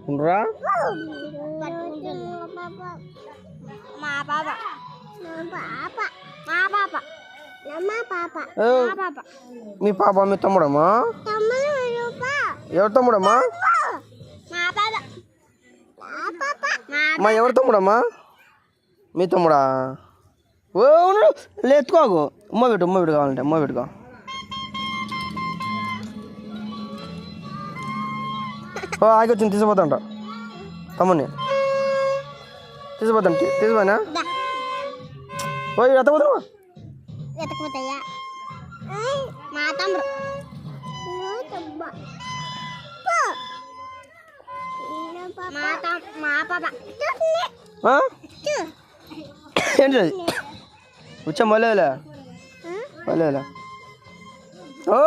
ఉండరా మా పాప మా పాప మా పాప ఏ, మా పాప మీ పాప మీ తమ్ముడమ్మా? ఎవరు తమ్ముడమ్మా? మా పాప మా ఎవరు తమ్ముడమ్మా? మీ తమ్ముడా? ఓ ఉండు, లేతుకోకు. ఉమ్మ పెట్టు కావాలంటే ఉమ్మ పెట్టుకో. ఓ ఆగొచ్చింది, తీసుకుపోతాంట తమ్ముని. తీసుకుపోయినా ఓ ఎత్తపోతున్నా. వెతకపోతాయా మా తమ్ముడు మా పాప ఏంటి అది వచ్చా మళ్ళీ ఓ